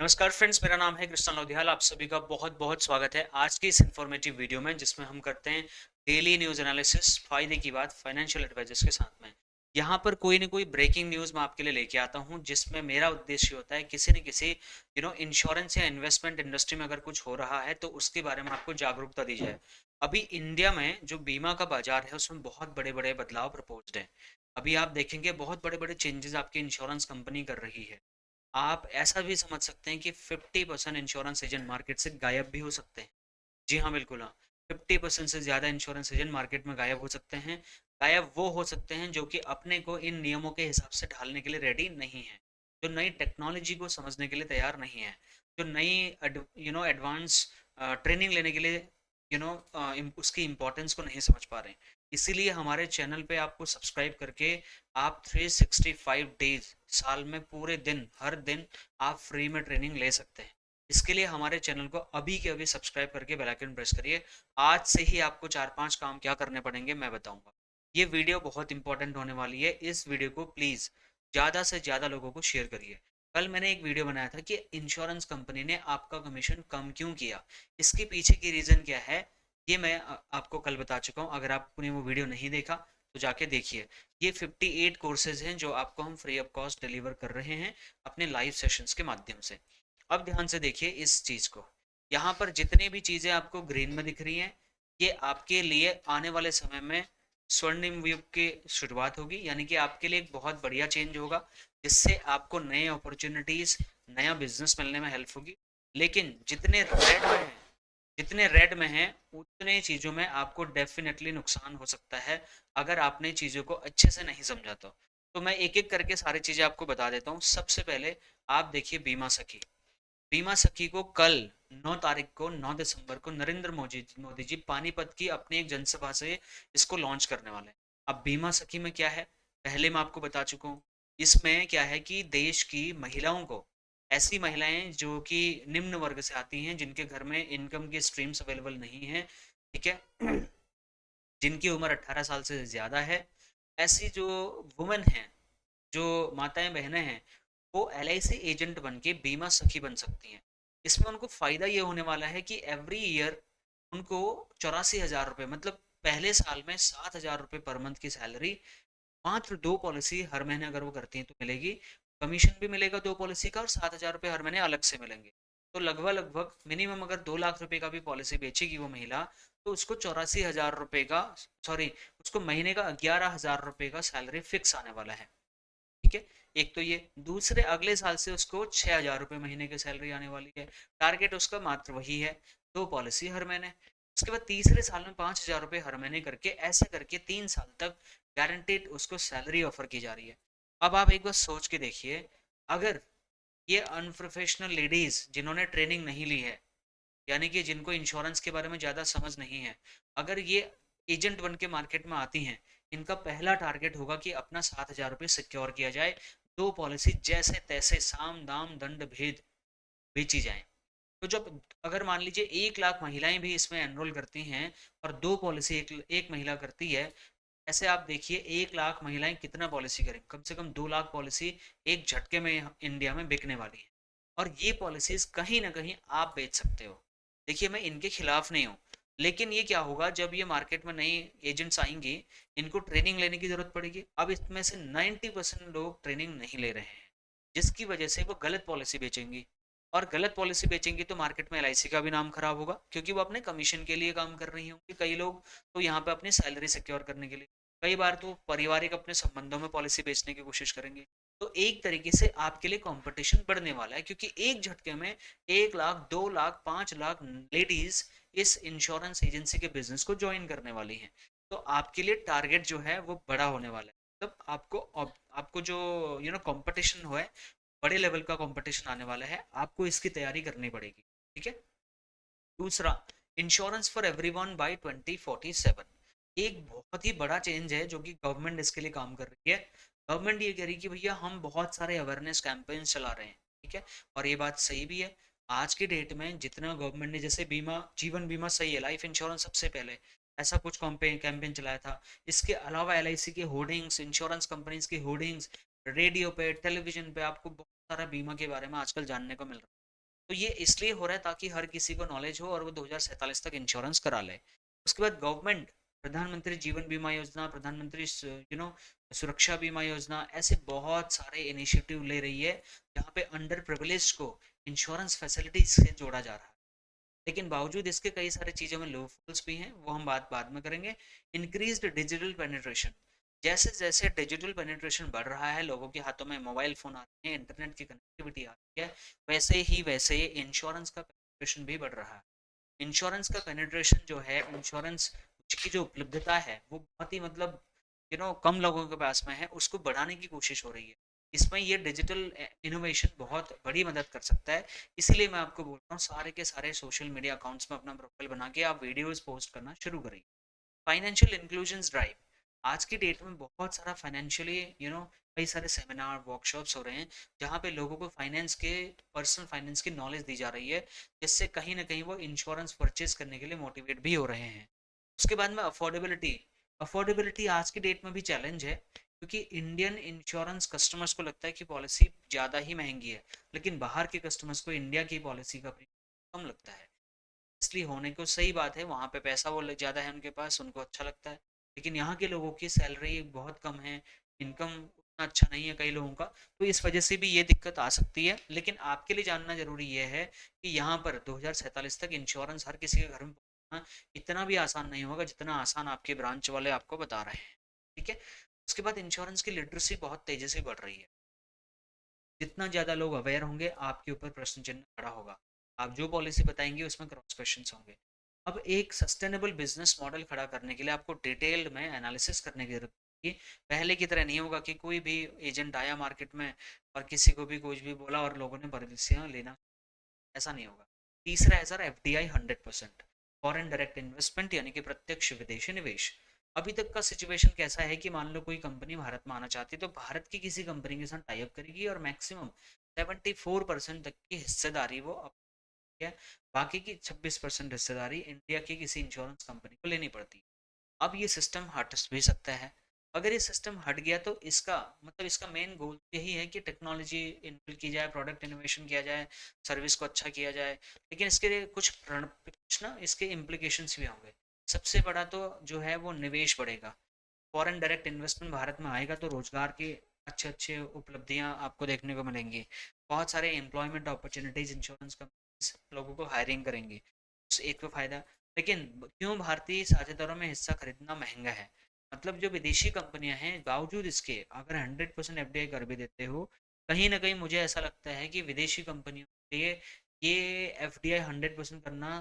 नमस्कार फ्रेंड्स, मेरा नाम है कृष्ण लोधियाल। आप सभी का बहुत बहुत स्वागत है आज की इस इन्फॉर्मेटिव वीडियो में, जिसमें हम करते हैं डेली न्यूज़ एनालिसिस, फायदे की बात फाइनेंशियल एडवाइजर्स के साथ में। यहाँ पर कोई ना कोई ब्रेकिंग न्यूज़ मैं आपके लिए लेके आता हूँ, जिसमें मेरा उद्देश्य होता है किसी न किसी इंश्योरेंस या इन्वेस्टमेंट इंडस्ट्री में अगर कुछ हो रहा है तो उसके बारे में आपको जागरूकता दी जाए। अभी इंडिया में जो बीमा का बाजार है उसमें बहुत बड़े बड़े बदलाव प्रपोज्ड है। अभी आप देखेंगे बहुत बड़े बड़े चेंजेस आपकी इंश्योरेंस कंपनी कर रही है। आप ऐसा भी समझ सकते हैं कि 50% इंश्योरेंस एजेंट मार्केट से गायब भी हो सकते हैं। जी हाँ, बिल्कुल हाँ। 50% से ज़्यादा इंश्योरेंस एजेंट मार्केट में गायब हो सकते हैं। गायब वो हो सकते हैं जो कि अपने को इन नियमों के हिसाब से ढालने के लिए रेडी नहीं है, जो नई टेक्नोलॉजी को समझने के लिए तैयार नहीं है, जो नई एडवांस ट्रेनिंग लेने के लिए उसकी इम्पोर्टेंस को नहीं समझ पा रहे हैं। इसीलिए हमारे चैनल पे आपको सब्सक्राइब करके आप 365 डेज, साल में पूरे दिन, हर दिन आप फ्री में ट्रेनिंग ले सकते हैं। इसके लिए हमारे चैनल को अभी के अभी सब्सक्राइब करके बेल आइकन प्रेस करिए। आज से ही आपको 4-5 काम क्या करने पड़ेंगे मैं बताऊंगा। ये वीडियो बहुत इंपॉर्टेंट होने वाली है। इस वीडियो को प्लीज़ ज़्यादा से ज़्यादा लोगों को शेयर करिए। कल मैंने एक वीडियो बनाया था कि इंश्योरेंस कंपनी ने आपका कमीशन कम क्यों किया। इसके पीछे की रीज़न क्या है, ये मैं आपको कल बता चुका हूँ। अगर आपने वो वीडियो नहीं देखा तो जाके देखिए। ये 58 कोर्सेज हैं जो आपको हम फ्री ऑफ कॉस्ट डिलीवर कर रहे हैं अपने लाइव सेशंस के माध्यम से। अब ध्यान से देखिए इस चीज़ को। यहाँ पर जितनी भी चीज़ें आपको ग्रीन में दिख रही हैं, ये आपके लिए आने वाले समय में स्वर्णिम युग की शुरुआत होगी। यानी कि आपके लिए एक बहुत बढ़िया चेंज होगा, जिससे आपको नए अपॉर्चुनिटीज़, नया बिजनेस मिलने में हेल्प होगी। लेकिन जितने रेड में हैं उतने चीज़ों में आपको डेफिनेटली नुकसान हो सकता है, अगर आपने चीज़ों को अच्छे से नहीं समझा तो मैं एक एक करके सारी चीज़ें आपको बता देता हूँ। सबसे पहले आप देखिए बीमा सखी। बीमा सखी को कल 9 तारीख को, 9 दिसंबर को नरेंद्र मोदी जी पानीपत की अपनी एक जनसभा से इसको लॉन्च करने वाले हैं। अब बीमा सखी में क्या है, पहले मैं आपको बता चुका हूँ। इसमें क्या है कि देश की महिलाओं को, ऐसी महिलाएं जो कि निम्न वर्ग से आती हैं, जिनके घर में इनकम की स्ट्रीम्स अवेलेबल नहीं है, ठीक है, जिनकी उम्र 18 साल से ज़्यादा है, ऐसी जो वुमेन हैं, जो माताएं बहनें हैं, वो LIC एजेंट बन के बीमा सखी बन सकती हैं। इसमें उनको फ़ायदा ये होने वाला है कि एवरी ईयर उनको 84,000 रुपये, मतलब पहले साल में 7,000 रुपये पर मंथ की सैलरी, मात्र 2 पॉलिसी हर महीने अगर वो करती हैं तो मिलेगी। कमीशन भी मिलेगा 2 पॉलिसी का, और 7,000 रुपये हर महीने अलग से मिलेंगे। तो लगभग लगभग मिनिमम अगर 2 लाख रुपए का भी पॉलिसी बेचेगी वो महिला, तो उसको 84,000 रुपये का, सॉरी, उसको महीने का 11,000 रुपये का सैलरी फिक्स आने वाला है। ठीक है, एक तो ये। दूसरे, अगले साल से उसको 6,000 रुपये महीने की सैलरी आने वाली है। टारगेट उसका मात्र वही है, 2 पॉलिसी हर महीने। उसके बाद तीसरे साल में 5,000 रुपये हर महीने करके, ऐसे करके 3 साल तक गारंटेड उसको सैलरी ऑफर की जा रही है। अब आप एक बार सोच के देखिए, अगर ये अनप्रोफेशनल लेडीज जिन्होंने ट्रेनिंग नहीं ली है, यानी कि जिनको इंश्योरेंस के बारे में ज़्यादा समझ नहीं है, अगर ये एजेंट बन के मार्केट में आती हैं, इनका पहला टारगेट होगा कि अपना 7,000 रुपये सिक्योर किया जाए, 2 पॉलिसी जैसे तैसे साम दाम दंड भेद बेची जाए। तो जब, अगर मान लीजिए 1 लाख महिलाएं भी इसमें एनरोल करती हैं और 2 पॉलिसी एक महिला करती है, ऐसे आप देखिए 1 लाख महिलाएं कितना पॉलिसी करें, कम से कम 2 लाख पॉलिसी एक झटके में इंडिया में बिकने वाली है। और ये पॉलिसीज कहीं ना कहीं आप बेच सकते हो। देखिए, मैं इनके खिलाफ नहीं हूँ, लेकिन ये क्या होगा जब ये मार्केट में नई एजेंट्स आएंगी, इनको ट्रेनिंग लेने की जरूरत पड़ेगी। अब इसमें से 90% लोग ट्रेनिंग नहीं ले रहे हैं, जिसकी वजह से वो गलत पॉलिसी बेचेंगी। और गलत पॉलिसी बेचेंगी तो मार्केट में LIC का भी नाम खराब होगा, क्योंकि वो अपने कमीशन के लिए काम कर रही होंगी। कई लोग तो यहाँ पे अपनी सैलरी सिक्योर करने के लिए, कई बार तो पारिवारिक अपने संबंधों में पॉलिसी बेचने की कोशिश करेंगे। तो एक तरीके से आपके लिए कंपटीशन बढ़ने वाला है, क्योंकि एक झटके में 1 लाख, 2 लाख, 5 लाख लेडीज इस इंश्योरेंस एजेंसी के बिजनेस को ज्वाइन करने वाली हैं। तो आपके लिए टारगेट जो है वो बड़ा होने वाला है। मतलब आपको जो कंपटीशन हो है, बड़े लेवल का कंपटीशन आने वाला है, आपको इसकी तैयारी करनी पड़ेगी। ठीक है। दूसरा, इंश्योरेंस फॉर एवरीवन बाय 2047। एक बहुत ही बड़ा चेंज है जो कि गवर्नमेंट इसके लिए काम कर रही है। गवर्नमेंट ये कह रही है कि भैया हम बहुत सारे अवेयरनेस कैंपेन्स चला रहे हैं। ठीक है, और ये बात सही भी है। आज की डेट में जितना गवर्नमेंट ने, जैसे बीमा, जीवन बीमा सही है, लाइफ इंश्योरेंस सबसे पहले ऐसा कुछ कैंपेन चलाया था। इसके अलावा LIC के होर्डिंग्स, इंश्योरेंस कंपनीज के होर्डिंग्स, रेडियो पे, टेलीविजन पे आपको बहुत सारा बीमा के बारे में आजकल जानने को मिल रहा है। तो ये इसलिए हो रहा है ताकि हर किसी को नॉलेज हो और वो 2047 तक इंश्योरेंस करा ले। उसके बाद गवर्नमेंट प्रधानमंत्री जीवन बीमा योजना, प्रधानमंत्री सुरक्षा बीमा योजना, ऐसे बहुत सारे इनिशिएटिव ले रही है जहाँ पे अंडर प्रिविलेज को इंश्योरेंस फैसिलिटीज से जोड़ा जा रहा है। लेकिन बावजूद इसके कई सारी चीज़ों में लूपहोल्स भी हैं, वो हम बात बाद में करेंगे। इंक्रीज्ड डिजिटल पेनिट्रेशन, जैसे जैसे डिजिटल पेनिट्रेशन बढ़ रहा है, लोगों के हाथों में मोबाइल फ़ोन आ रहे हैं, इंटरनेट की कनेक्टिविटी आ रही है, वैसे ही इंश्योरेंस का पेनिट्रेशन भी बढ़ रहा है। इंश्योरेंस का पेनिट्रेशन जो है, इंश्योरेंस की जो उपलब्धता है वो बहुत ही मतलब कम लोगों के पास में है, उसको बढ़ाने की कोशिश हो रही है। इसमें ये डिजिटल इनोवेशन बहुत बड़ी मदद कर सकता है। इसीलिए मैं आपको बोल रहा हूँ सारे के सारे सोशल मीडिया अकाउंट्स में अपना प्रोफाइल बना के आप वीडियोस पोस्ट करना शुरू करिए। फाइनेंशियल इंक्लूजन ड्राइव, आज की डेट में बहुत सारा फाइनेंशियली कई सारे सेमिनार वर्कशॉप्स हो रहे हैं जहाँ पे लोगों को फाइनेंस के पर्सनल फाइनेंस की नॉलेज दी जा रही है, जिससे कहीं ना कहीं वो इंश्योरेंस परचेज करने के लिए मोटिवेट भी हो रहे हैं। उसके बाद में अफोर्डेबिलिटी, अफोर्डेबिलिटी आज की डेट में भी चैलेंज है, क्योंकि इंडियन इंश्योरेंस कस्टमर्स को लगता है कि पॉलिसी ज़्यादा ही महंगी है, लेकिन बाहर के कस्टमर्स को इंडिया की पॉलिसी का प्रीमियम कम लगता है। इसलिए होने को सही बात है, वहाँ पे पैसा वो ज़्यादा है उनके पास, उनको अच्छा लगता है। लेकिन यहाँ के लोगों की सैलरी बहुत कम है, इनकम उतना अच्छा नहीं है कई लोगों का, तो इस वजह से भी ये दिक्कत आ सकती है। लेकिन आपके लिए जानना ज़रूरी ये है कि यहाँ पर 2047 तक इंश्योरेंस हर किसी के घर में पहुँचना इतना भी आसान नहीं होगा जितना आसान आपके ब्रांच वाले आपको बता रहे हैं। ठीक है। उसके बाद इंश्योरेंस की लिटरेसी बहुत तेज़ी से बढ़ रही है। जितना ज़्यादा लोग अवेयर होंगे, आपके ऊपर प्रश्न चिन्ह खड़ा होगा। आप जो पॉलिसी बताएंगे उसमें क्रॉस क्वेश्चंस होंगे। अब एक सस्टेनेबल बिजनेस मॉडल खड़ा करने के लिए आपको डिटेल में एनालिसिस करने की जरूरत है। पहले की तरह नहीं होगा कि कोई भी एजेंट आया मार्केट में और किसी को भी कुछ भी बोला और लोगों ने पॉलिसियाँ लेना, ऐसा नहीं होगा। तीसरा है sir FDI 100%, foreign direct investment, यानी कि प्रत्यक्ष विदेशी निवेश। अभी तक का सिचुएशन कैसा है कि मान लो कोई कंपनी भारत में आना चाहती है तो भारत की किसी कंपनी के साथ टाई अप करेगी और मैक्सिमम 74% तक की हिस्सेदारी वो है, बाकी की 26% हिस्सेदारी इंडिया की किसी इंश्योरेंस कंपनी को लेनी पड़ती है। अब ये सिस्टम हट भी सकता है। अगर ये सिस्टम हट गया तो इसका मतलब इसका मेन गोल यही है कि टेक्नोलॉजी इनबिल्ड की जाए, प्रोडक्ट इनोवेशन किया जाए, सर्विस को अच्छा किया जाए। लेकिन इसके लिए कुछ ना इसके इम्प्लीकेशंस भी होंगे। सबसे बड़ा तो जो है वो निवेश बढ़ेगा। फॉरेन डायरेक्ट इन्वेस्टमेंट भारत में आएगा तो रोजगार की अच्छे अच्छे उपलब्धियां आपको देखने को मिलेंगी। बहुत सारे एम्प्लॉयमेंट अपॉर्चुनिटीज, इंश्योरेंस कंपनीज लोगों को हायरिंग करेंगी, एक तो फायदा। लेकिन क्यों भारतीय साझेदारों में हिस्सा खरीदना महंगा है? मतलब जो विदेशी कंपनियां हैं, बावजूद इसके अगर 100% FDI कर भी देते हो, कहीं ना कहीं मुझे ऐसा लगता है कि विदेशी कंपनियों के लिए ये FDI 100% करना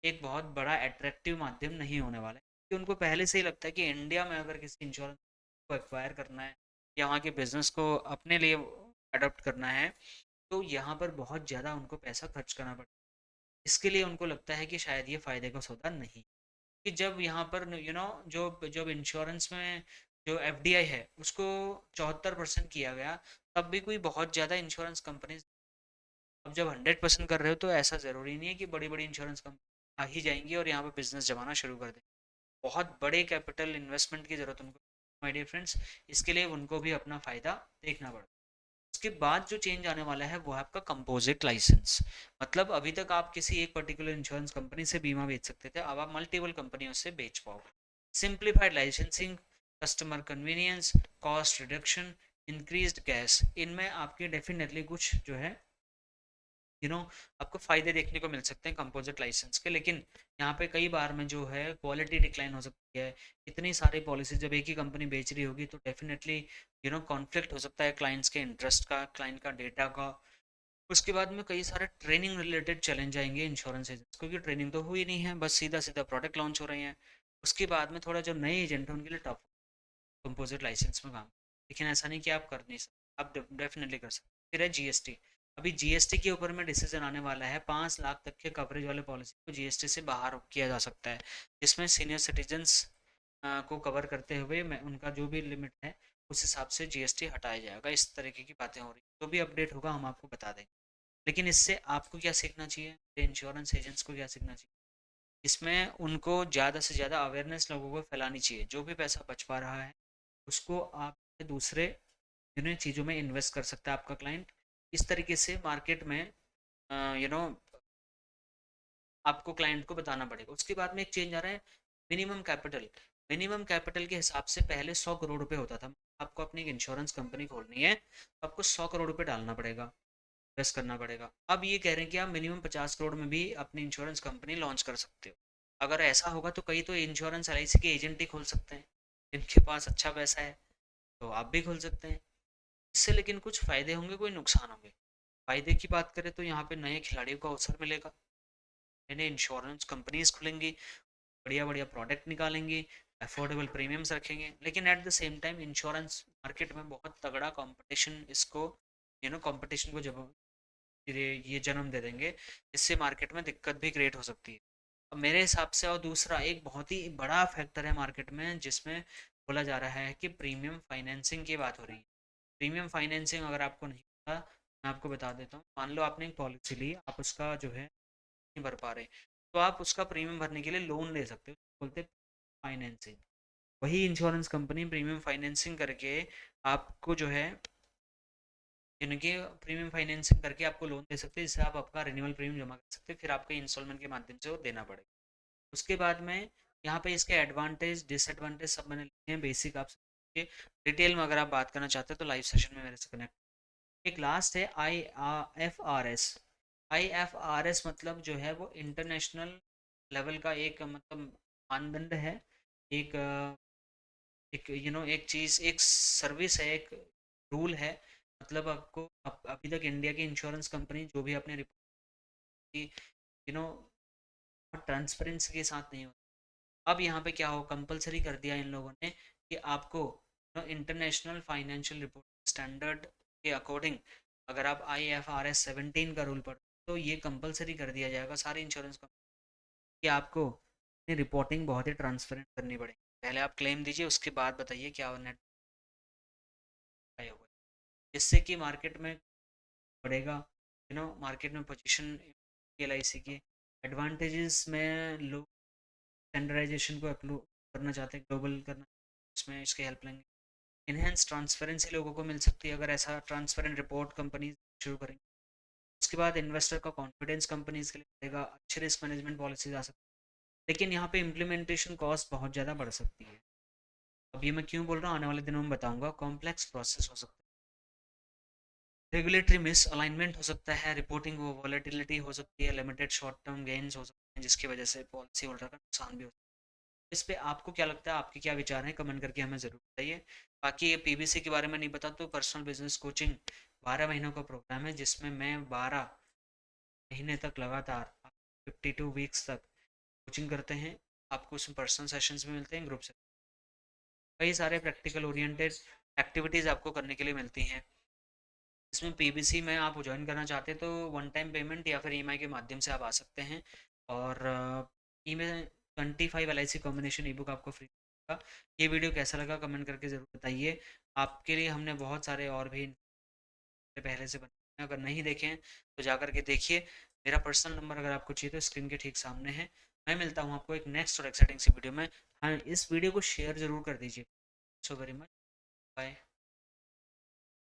एक बहुत बड़ा अट्रैक्टिव माध्यम नहीं होने वाला है, कि उनको पहले से ही लगता है कि इंडिया में अगर किसी इंश्योरेंस को एक्वायर करना है या वहाँ के बिजनेस को अपने लिए अडॉप्ट करना है, तो यहाँ पर बहुत ज़्यादा उनको पैसा खर्च करना पड़ता है। इसके लिए उनको लगता है कि शायद ये फ़ायदे का सौदा नहीं, कि जब यहाँ पर जो जब इंश्योरेंस में जो FDI है उसको 74% किया गया, तब भी कोई बहुत ज़्यादा इंश्योरेंस कंपनी, अब जब 100% कर रहे हो तो ऐसा ज़रूरी नहीं है कि बड़ी बड़ी इंश्योरेंस कंपनी आ ही जाएंगी और यहाँ पे बिजनेस जमाना शुरू कर दें। बहुत बड़े कैपिटल इन्वेस्टमेंट की ज़रूरत उनको, माय डियर फ्रेंड्स। इसके लिए उनको भी अपना फ़ायदा देखना पड़ता है। उसके बाद जो चेंज आने वाला है वो है आपका कंपोजिट लाइसेंस। मतलब अभी तक आप किसी एक पर्टिकुलर इंश्योरेंस कंपनी से बीमा बेच सकते थे, अब आप मल्टीपल कंपनियों से बेच पाओगे। Simplified licensing, customer convenience, cost reduction, increased gas, इनमें आपके डेफिनेटली कुछ जो है आपको फायदे देखने को मिल सकते हैं कंपोजिट लाइसेंस के। लेकिन यहाँ पे कई बार में जो है क्वालिटी डिक्लाइन हो सकती है। इतनी सारी पॉलिसी जब एक ही कंपनी बेच रही होगी तो डेफिनेटली कॉन्फ्लिक्ट हो सकता है क्लाइंट्स के इंटरेस्ट का, क्लाइंट का डेटा का। उसके बाद में कई सारे ट्रेनिंग रिलेटेड चैलेंज आएंगे इंश्योरेंस एजेंट्स, क्योंकि ट्रेनिंग तो हुई नहीं है, बस सीधा सीधा प्रोडक्ट लॉन्च हो रहे हैं। उसके बाद में थोड़ा जो नए एजेंट हैं उनके लिए टफ कंपोजिट लाइसेंस में काम। लेकिन ऐसा नहीं कि आप कर नहीं सकते, आप डेफिनेटली कर सकते। फिर है GST। अभी GST के ऊपर में डिसीजन आने वाला है, 5 लाख तक के कवरेज वाले पॉलिसी को GST से बाहर किया जा सकता है, जिसमें सीनियर सिटीजन्स को कवर करते हुए मैं उनका जो भी लिमिट है उस हिसाब से GST हटाया जाएगा। इस तरीके की बातें हो रही, जो भी अपडेट होगा हम आपको बता देंगे। लेकिन इससे आपको क्या सीखना चाहिए, इंश्योरेंस एजेंट्स को क्या सीखना चाहिए, इसमें उनको ज़्यादा से ज़्यादा अवेयरनेस लोगों को फैलानी चाहिए। जो भी पैसा बच पा रहा है उसको आप दूसरे जिन्हें चीज़ों में इन्वेस्ट कर सकता है आपका क्लाइंट। इस तरीके से मार्केट में यू नो आपको क्लाइंट को बताना पड़ेगा। उसके बाद में एक चेंज आ रहा है, मिनिमम कैपिटल। मिनिमम कैपिटल के हिसाब से पहले 100 करोड़ रुपए होता था। आपको अपनी एक इंश्योरेंस कंपनी खोलनी है तो आपको 100 करोड़ रुपए डालना पड़ेगा, इन्वेस्ट करना पड़ेगा। अब ये कह रहे हैं कि आप मिनिमम 50 करोड़ में भी अपनी इंश्योरेंस कंपनी लॉन्च कर सकते हो। अगर ऐसा होगा तो कई तो इंश्योरेंस LIC के एजेंट ही खोल सकते हैं, इनके पास अच्छा पैसा है, तो आप भी खोल सकते हैं। इससे लेकिन कुछ फ़ायदे होंगे, कोई नुकसान होंगे। फ़ायदे की बात करें तो यहाँ पे नए खिलाड़ियों को अवसर मिलेगा, नए इंश्योरेंस कंपनीज खुलेंगी, बढ़िया बढ़िया प्रोडक्ट निकालेंगे, अफोर्डेबल प्रीमियम्स रखेंगे। लेकिन at the same time insurance market में बहुत तगड़ा कंपटीशन इसको कंपटीशन को जब ये जन्म दे देंगे, इससे मार्केट में दिक्कत भी क्रिएट हो सकती है। अब मेरे हिसाब से और दूसरा एक बहुत ही बड़ा फैक्टर है मार्केट में, जिसमें बोला जा रहा है कि प्रीमियम फाइनेंसिंग की बात हो रही है। प्रीमियम फाइनेंसिंग अगर आपको नहीं पता, मैं आपको बता देता हूँ। मान लो आपने एक पॉलिसी ली, आप उसका जो है नहीं भर पा रहे, तो आप उसका प्रीमियम भरने के लिए लोन ले सकते हो, बोलते हैं फाइनेंसिंग। वही इंश्योरेंस कंपनी प्रीमियम फाइनेंसिंग करके आपको जो है, यानी कि प्रीमियम फाइनेंसिंग करके आपको लोन दे सकते हैं, जिससे आप आपका रिन्यूअल प्रीमियम जमा कर सकते हैं, फिर आपके इंस्टॉलमेंट के माध्यम से वो देना पड़ेगा। उसके बाद में यहाँ पे इसके एडवांटेज डिसएडवांटेज सब मैंने लिखे हैं, बेसिक आप समझिए। डिटेल में अगर आप बात करना चाहते हैं तो लाइव सेशन में मेरे से कनेक्ट। एक लास्ट है IFRS। IFRS मतलब जो है वो इंटरनेशनल लेवल का एक मतलब मानदंड है, एक एक एक चीज़, एक सर्विस है, एक रूल है। मतलब आपको अभी तक इंडिया की इंश्योरेंस कंपनी जो भी अपने रिपोर्ट यू नो ट्रांसपेरेंसी के साथ नहीं होती। अब यहाँ पे क्या हो, कंपलसरी कर दिया इन लोगों ने कि आपको इंटरनेशनल फाइनेंशियल रिपोर्ट स्टैंडर्ड के अकॉर्डिंग अगर आप IFRS 17 का रूल पढ़ो तो ये कंपलसरी कर दिया जाएगा सारी इंश्योरेंस कंपनी कि आपको रिपोर्टिंग बहुत ही ट्रांसपेरेंट करनी पड़ेगी। पहले आप क्लेम दीजिए, उसके बाद बताइए क्या नेट आया हुआ है, जिससे कि मार्केट में बढ़ेगा, मार्केट में पोजीशन LIC की। एडवांटेजेस में लोग स्टैंडर्डाइजेशन को अप्रूव करना चाहते हैं, ग्लोबल करना, उसमें इसके हेल्प लेंगे। इनहेंस ट्रांसपेरेंसी लोगों को मिल सकती है अगर ऐसा ट्रांसपेरेंट रिपोर्ट कंपनी शुरू करेंगे। उसके बाद इन्वेस्टर का कॉन्फिडेंस कंपनीज के लिए बढ़ेगा, अच्छे रिस्क मैनेजमेंट पॉलिसीज आ सकती है। लेकिन यहाँ पे इम्प्लीमेंटेशन कॉस्ट बहुत ज़्यादा बढ़ सकती है। अब ये मैं क्यों बोल रहा हूँ, आने वाले दिनों में बताऊंगा। कॉम्प्लेक्स प्रोसेस हो सकता है, रेगुलेटरी मिस अलाइनमेंट हो सकता है, रिपोर्टिंग वॉलेटिलिटी हो सकती है, लिमिटेड शॉर्ट टर्म गेन्स हो सकते हैं, जिसकी वजह से पॉलिसी होल्डर का नुकसान भी हो सकता है। इस पे आपको क्या लगता है, आपके क्या विचार हैं, कमेंट करके हमें ज़रूर बताइए। बाकी ये PBC के बारे में नहीं पता तो पर्सनल बिजनेस कोचिंग 12 महीनों का प्रोग्राम है, जिसमें मैं 12 महीने तक लगातार 52 वीक्स तक कोचिंग करते हैं। आपको उसमें पर्सनल सेशंस भी मिलते हैं, ग्रुप से कई सारे प्रैक्टिकल ओरिएंटेड एक्टिविटीज़ आपको करने के लिए मिलती हैं। इसमें PBC में आप ज्वाइन करना चाहते हैं तो वन टाइम पेमेंट या फिर EMI के माध्यम से आप आ सकते हैं। और ई में 25 LIC कॉम्बिनेशन ईबुक आपको फ्री होगा। ये वीडियो कैसा लगा कमेंट करके ज़रूर बताइए। आपके लिए हमने बहुत सारे और भी पहले से बनाए हैं, अगर नहीं देखें तो जा कर के देखिए। मेरा पर्सनल नंबर अगर आपको चाहिए तो स्क्रीन के ठीक सामने है। मैं मिलता हूँ आपको एक नेक्स्ट और एक्साइटिंग सी वीडियो में। हाँ, इस वीडियो को शेयर ज़रूर कर दीजिए। So very much, bye.